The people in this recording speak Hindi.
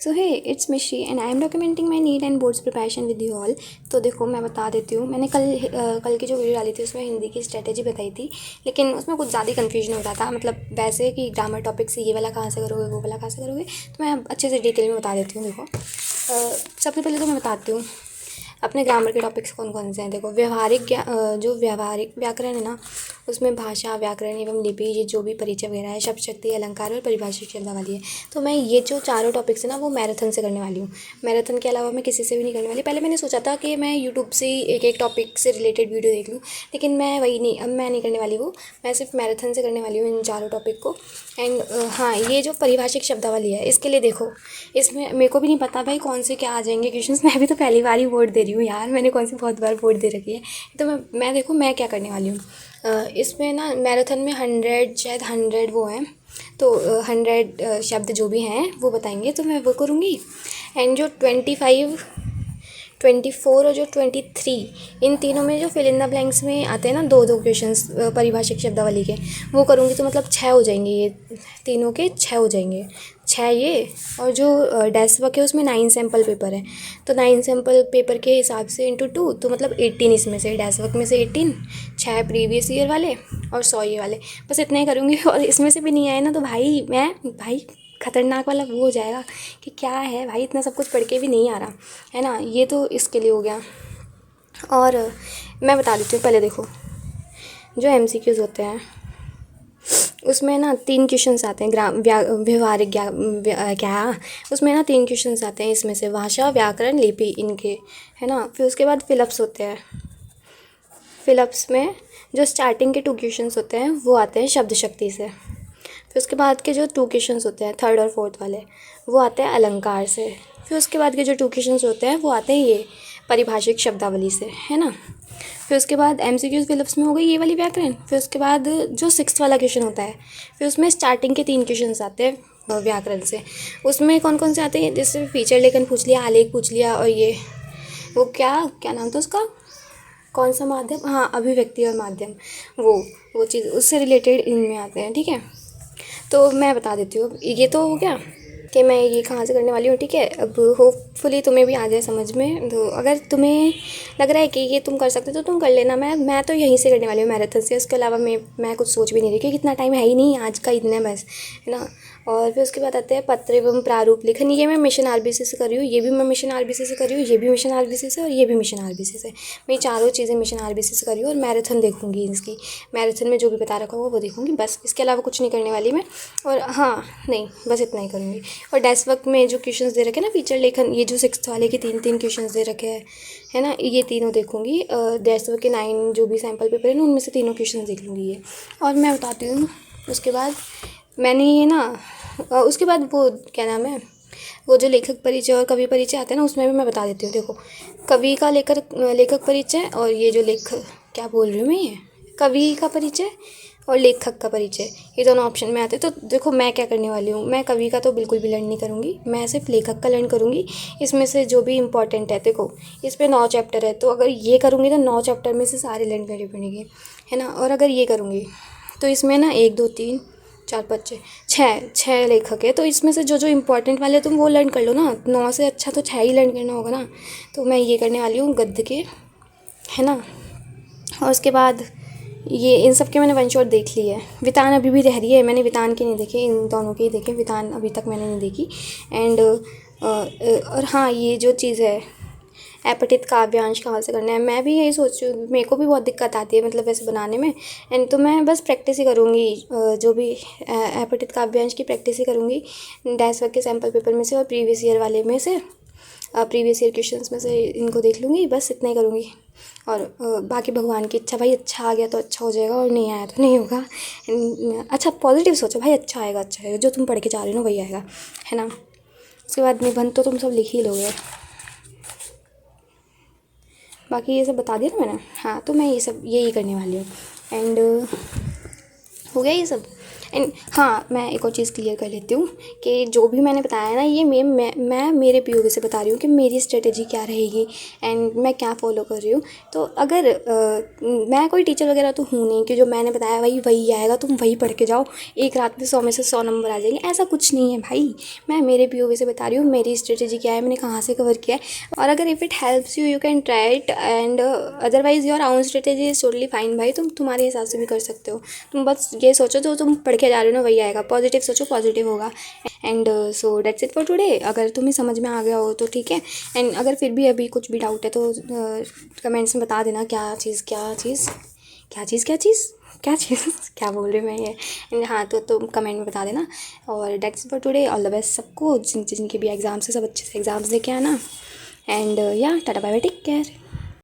सो हे इट्स मिशी and I am documenting my neat and boards preparation with you all. तो देखो मैं बता देती हूँ, मैंने कल की जो वीडियो डाली थी उसमें हिंदी की स्ट्रेटेजी बताई थी, लेकिन उसमें कुछ ज़्यादा कन्फ्यूजन हो रहा था। मतलब वैसे कि ग्रामर टॉपिक से ये वाला कहाँ से करोगे, वो वाला कहाँ से करोगे, तो मैं अच्छे से डिटेल में बता देती हूँ। देखो सबसे पहले तो मैं बताती हूँ अपने ग्रामर के टॉपिक्स कौन कौन से हैं। देखो जो व्यवहारिक व्याकरण है ना, उसमें भाषा, व्याकरण एवं लिपि, ये जो भी परिचय वगैरह है, शब्द शक्ति, अलंकार और परिभाषिक शब्दावली है। तो मैं ये जो चारों टॉपिक्स है ना, वो मैराथन से करने वाली हूँ। मैराथन के अलावा मैं किसी से भी नहीं करने वाली। पहले मैंने सोचा था कि मैं यूट्यूब से ही एक एक टॉपिक से रिलेटेड वीडियो देख लूँ, लेकिन मैं वही नहीं, अब मैं नहीं करने वाली वो। मैं सिर्फ मैराथन से करने वाली हूँ इन चारों टॉपिक को। एंड हाँ, ये जो परिभाषिक शब्दावली है, इसके लिए देखो, इसमें मेरे को भी नहीं पता भाई कौन से क्या आ जाएंगे क्वेश्चंस। मैं भी तो पहली बार ही बोर्ड दे रही हूँ यार, मैंने कौन सी बहुत बार बोर्ड दे रखी है। तो मैं देखो मैं क्या करने वाली हूँ। इसमें ना मैराथन में 100 शायद 100 वो हैं, तो 100 शब्द जो भी हैं वो बताएंगे, तो मैं वो करूँगी। एंड जो 25, 24 और जो 23, इन तीनों में जो फिल इन द ब्लैंक्स में आते हैं ना, दो दो क्वेश्चंस परिभाषिक शब्दावली के, वो करूँगी। तो मतलब 6 हो जाएंगे, ये तीनों के 6 हो जाएंगे, 6 ये। और जो डेस्क वर्क है उसमें 9 सैम्पल पेपर है, तो 9 सैम्पल पेपर के हिसाब से इंटू 2, तो मतलब 18 इसमें से, डेस्क वर्क में से 18, 6 प्रीवियस ईयर वाले और 100 ये वाले, बस इतना ही करूँगी। और इसमें से भी नहीं आए ना तो भाई खतरनाक वाला वो हो जाएगा कि क्या है भाई, इतना सब कुछ पढ़ के भी नहीं आ रहा है ना। ये तो इसके लिए हो गया। और मैं बता देती हूँ पहले। देखो जो MCQs होते हैं उसमें ना 3 क्वेश्चंस आते हैं, व्यवहारिक क्या उसमें ना 3 क्वेश्चंस आते हैं, इसमें से भाषा, व्याकरण, लिपि, इनके, है ना। फिर उसके बाद फिलअप्स होते हैं। फिलअप्स में जो स्टार्टिंग के 2 क्वेश्चंस होते हैं वो आते हैं शब्द शक्ति से। फिर उसके बाद के जो 2 क्वेश्चंस होते हैं, 3rd और 4th वाले, वो आते हैं अलंकार से। फिर उसके बाद के जो 2 क्वेश्चंस होते हैं वो आते हैं ये परिभाषिक शब्दावली से, है ना। फिर उसके बाद MCQs फिलअप्स में हो गई ये वाली व्याकरण। फिर उसके बाद जो 6th वाला क्वेश्चन होता है, फिर उसमें स्टार्टिंग के 3 क्वेश्चंस आते हैं व्याकरण से। उसमें कौन कौन से आते हैं, जैसे फीचर लेखन पूछ लिया, आलेख पूछ लिया, और ये वो क्या नाम था उसका, कौन सा माध्यम, हाँ अभिव्यक्ति और माध्यम, वो चीज़ उससे रिलेटेड इनमें आते हैं, ठीक है। तो मैं बता देती हूँ, ये तो हो गया कि मैं ये कहाँ से करने वाली हूँ, ठीक है। अब होपफुली तुम्हें भी आ जाए समझ में। तो अगर तुम्हें लग रहा है कि ये तुम कर सकते हो तो तुम कर लेना। मैं तो यहीं से करने वाली हूँ मैराथन से। उसके अलावा मैं कुछ सोच भी नहीं रही, क्योंकि इतना टाइम है ही नहीं, आज का इतना बस, है ना। और फिर उसके बाद आते हैं पत्र एवं प्रारूप लेखन। ये मैं मिशन RBC से कर रही हूँ, ये भी मैं मिशन RBC से कर रही हूँ, ये भी मिशन RBC से, और ये भी मिशन RBC से। मैं चारों चीज़ें मिशन RBC से कर रही हूँ। और मैराथन देखूँगी इसकी, मैराथन में जो भी बता रखा होगा वो देखूँगी, बस इसके अलावा कुछ नहीं करने वाली मैं। और हाँ नहीं, बस इतना ही करूँगी। और डेस्क वर्क में जो क्वेश्चंस दे रखे हैं ना, फीचर लेखन, ये जो 6th वाले के 3 क्वेश्चंस दे रखे हैं, है ना, ये तीनों देखूँगी। डेस्क वर्क के 9 जो भी सैम्पल पेपर है ना, उनमें से 3 क्वेश्चन देख लूँगी ये। और मैं बताती हूँ उसके बाद मैंने ये ना, उसके बाद वो क्या नाम है, वो जो लेखक परिचय और कवि परिचय आता है ना, उसमें भी मैं बता देती हूँ। देखो कवि का लेखक परिचय, और ये जो क्या बोल रही हूँ मैं, ये कवि का परिचय और लेखक का परिचय, ये दोनों ऑप्शन में आते हैं। तो देखो मैं क्या करने वाली हूँ, मैं कवि का तो बिल्कुल भी लर्न नहीं करूँगी, मैं सिर्फ लेखक का लर्न करूँगी। इसमें से जो भी इंपॉर्टेंट है, देखो इसमें 9 चैप्टर है, तो अगर ये करूँगी तो 9 चैप्टर में से सारे लर्न करने पड़ेंगे, है ना। और अगर ये करूँगी तो इसमें ना 1 2 3 4 5 6 लेखक है, तो इसमें से जो जो इम्पोर्टेंट वाले तुम वो लर्न कर लो ना। 9 से अच्छा तो 6 ही लर्न करना होगा ना। तो मैं ये करने वाली हूँ गद्य के, है ना। और उसके बाद ये इन सब के मैंने वन शॉट देख ली है। वितान अभी भी रह रही है, मैंने वितान की नहीं देखी, इन दोनों की ही देखे, वितान अभी तक मैंने नहीं देखी। एंड और हाँ, ये जो चीज़ है अपठित काव्यांश कहाँ से करना है, मैं भी यही सोच रही हूँ। मेरे को भी बहुत दिक्कत आती है मतलब वैसे बनाने में। एंड तो मैं बस प्रैक्टिस ही करूँगी, जो भी अपठित काव्यांश की प्रैक्टिस ही करूँगी डेस्क वर्क के सैम्पल पेपर में से और प्रीवियस ईयर वाले में से, प्रीवियस ईयर क्वेश्चंस में से इनको देख लूँगी, बस इतना ही करूँगी। और बाकी भगवान की इच्छा, भाई अच्छा आ गया तो अच्छा हो जाएगा, और नहीं आया तो नहीं होगा। अच्छा पॉजिटिव सोचो भाई, अच्छा आएगा, जो तुम पढ़ के जा रहे हो वही आएगा, है ना। उसके बाद निबंध तो तुम सब लिख ही लोगे। बाकी ये सब बता दिया ना मैंने, हाँ। तो मैं ये सब यही करने वाली हूँ। एंड हो गया ये सब। एंड हाँ, मैं एक और चीज़ क्लियर कर लेती हूँ कि जो भी मैंने बताया ना, ये मैं मेरे पीओवी से बता रही हूँ कि मेरी स्ट्रेटेजी क्या रहेगी एंड मैं क्या फ़ॉलो कर रही हूँ। तो अगर मैं कोई टीचर वगैरह तो हूँ नहीं कि जो मैंने बताया वही वही आएगा, तुम वही पढ़ के जाओ, एक रात में 100 में से 100 नंबर आ जाएंगे, ऐसा कुछ नहीं है भाई। मैं मेरे पीओवी से बता रही हूँ मेरी स्ट्रेटेजी क्या है, मैंने कहाँ से कवर किया है। और अगर if it helps you, you can try it, and otherwise your आउन स्ट्रेटेजी इज़ टोटली फाइन भाई। तुम तुम्हारे हिसाब से भी कर सकते हो। तुम बस ये सोचो जो तुम पढ़ के जा रहे हो ना वही आएगा, पॉजिटिव सोचो पॉजिटिव होगा। And so that's it for today. अगर तुम्हें समझ में आ गया हो तो ठीक है, एंड अगर फिर भी अभी कुछ भी डाउट है तो कमेंट्स में बता देना क्या चीज़ क्या चीज़ क्या चीज़ क्या चीज़ क्या चीज़ क्या बोल रही हूँ मैं ये। एंड हाँ, तो तुम कमेंट में बता देना। और that's it for today. All the best सबको, जिनके भी एग्ज़ाम्स है सब अच्छे से एग्ज़ाम्स देके आना। एंड या टाटा बाय बाय, टेक केयर।